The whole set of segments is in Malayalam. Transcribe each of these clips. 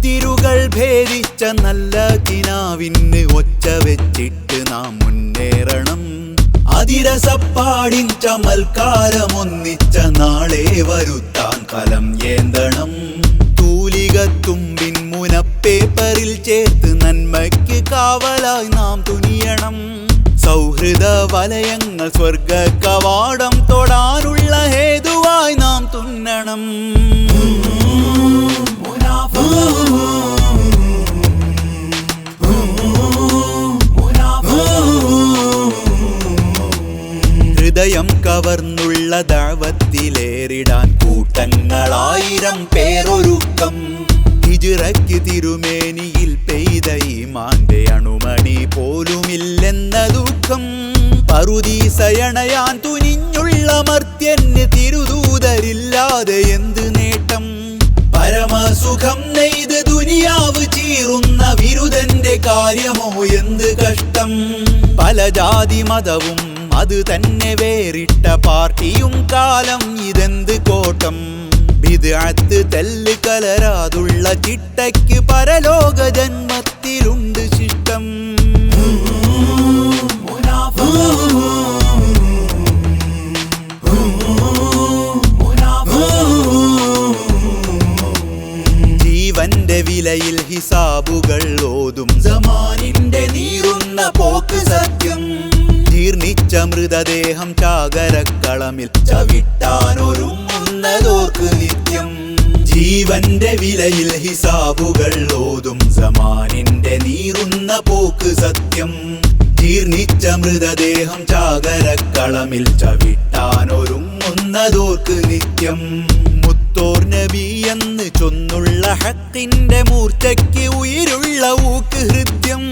അതിരുകൾ ഭേദിച്ച നല്ല കിനാവിന് ഒച്ച വെച്ചിട്ട് നാം മുന്നേറണം. അതിരസപ്പാടിൻ ചമൽക്കാരമൊന്നിച്ച നാളെ വരുത്താൻ കലം ഏന്തണം. തൂലികത്തുമ്പിൻ മുനപ്പേപ്പറിൽ ചേർത്ത് നന്മയ്ക്ക് കാവലായി നാം തുനിയണം. സൗഹൃദ വലയങ്ങൾ സ്വർഗ കവാടം തൊടാനുള്ള ഹേതുവായി നാം തുന്നണം. ഹൃദയം കവർന്നുള്ള ദഅവത്തിലേറിടാൻ കൂട്ടങ്ങളായിരം പേരൊരുക്കം. ഹിജ്റയ്ക്ക് തിരുമേനിയിൽ പെയ്ത ഈമാന്റെ അണുമണി പോലുമില്ലെന്ന ദുഃഖം. പറുദീസയണയാൻ തുനിഞ്ഞുള്ള മർത്യന് തിരുദൂതരില്ലാതെ എന്ത് നേട്ടം. പരമസുഖം നെയ്ത് ദുനിയാവ് ചീറുന്ന വിരുദന്റെ കാര്യമോ എന്ത് കഷ്ടം. പല ജാതി മതവും അത് തന്നെ വേറിട്ട പാർട്ടിയും കാലം ഇതെന്ത് കോട്ടം. ബിദ്അത്ത് തെല്ല് കലരാതുള്ള ചിട്ടയ്ക്ക് പരലോക ജന്മത്തിലുണ്ട് ശിഷ്ടം. ജീവന്റെ വിലയിൽ ഹിസാബുകൾ ഓതും സമാനിന്റെ നീറുന്ന പോക്ക് സത്യം. ജീർണിച്ച മൃതദേഹം ചാകരക്കളമിൽ ചവിട്ടാനൊരുങ്ങുന്നതോർക്ക് നിത്യം. ജീവന്റെ വിലയിൽ ഹിസാബുകൾ ഓതും സമാനിന്റെ നീറുന്ന പോക്ക് സത്യം. ജീർണിച്ച മൃതദേഹം ചാകരക്കളമിൽ ചവിട്ടാനൊരുങ്ങുന്നതോർക്ക് നിത്യം. മുത്തോർ നബി എന്ന് ചൊന്നുള്ള ഹക്കിന്റെ മൂർച്ചയ്ക്ക് ഉயிருള്ള ഊക്ക് ഹൃദ്യം.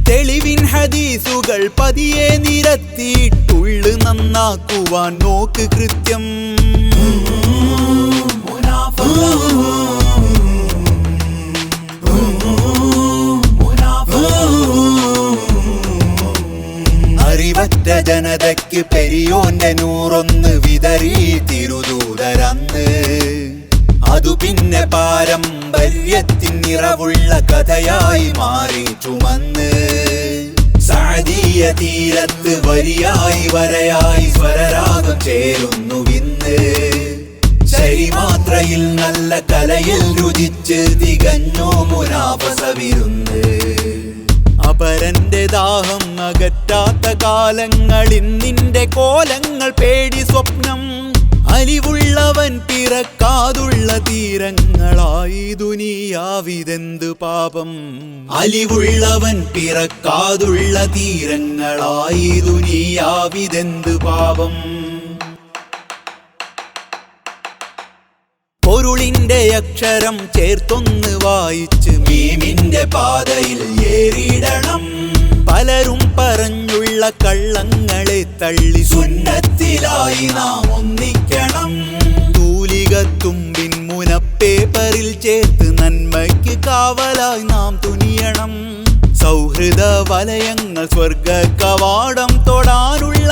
തെളിവിൻ ഹദീസുകൾ പതിയെ നിരത്തിയിട്ടുള്ളു നന്നാക്കുവാൻ നോക്ക് കൃത്യം. അറിവറ്റ ജനതയ്ക്ക് പെരിയോന്റെ നൂറൊന്ന് വിതറി തിരുദൂതരന്ന്. അതു പിന്നെ പാരമ്പര്യത്തിൻ നിറവുള്ള കഥയായി മാറി ചുമന്ന്. സഅദിയ തീരത്ത് വരിയായി വരയായി സ്വരരാഗം ചേരുന്നു വിന്ന്. ശരിമാത്രയിൽ നല്ല കലയിൽ രുചിച്ച് തികഞ്ഞു മുനാഫസ വിരുന്ന്. അപരന്റെ ദാഹം അകറ്റാത്ത കാലങ്ങളിൽ നിന്റെ കോലങ്ങൾ പേടി സ്വപ്നം. അലിവുള്ളവൻ പിറക്കാതുള്ള തീരങ്ങളായി ദുനിയാവിതെന്ത് പാപം. അലിവുള്ളവൻ പിറക്കാതുള്ള തീരങ്ങളായി ദുനിയാവിതെന്ത് പാപം. പൊരുളിന്റെ അക്ഷരം ചേർത്തൊന്ന് വായിച്ച് മീമിന്റെ പാതയിൽ ഏറിയിടണം. പലരും പറഞ്ഞുള്ള കള്ളങ്ങളെ തള്ളി സുന്നത്തിലായി നാം ഒന്നിക്കണം. തൂലികത്തുമ്പിൻ മുനപ്പേപ്പറിൽ ചേർത്ത് നന്മയ്ക്ക് കാവലായി നാം തുനിയണം. സൗഹൃദ വലയങ്ങൾ സ്വർഗ കവാടം തൊടാനുള്ള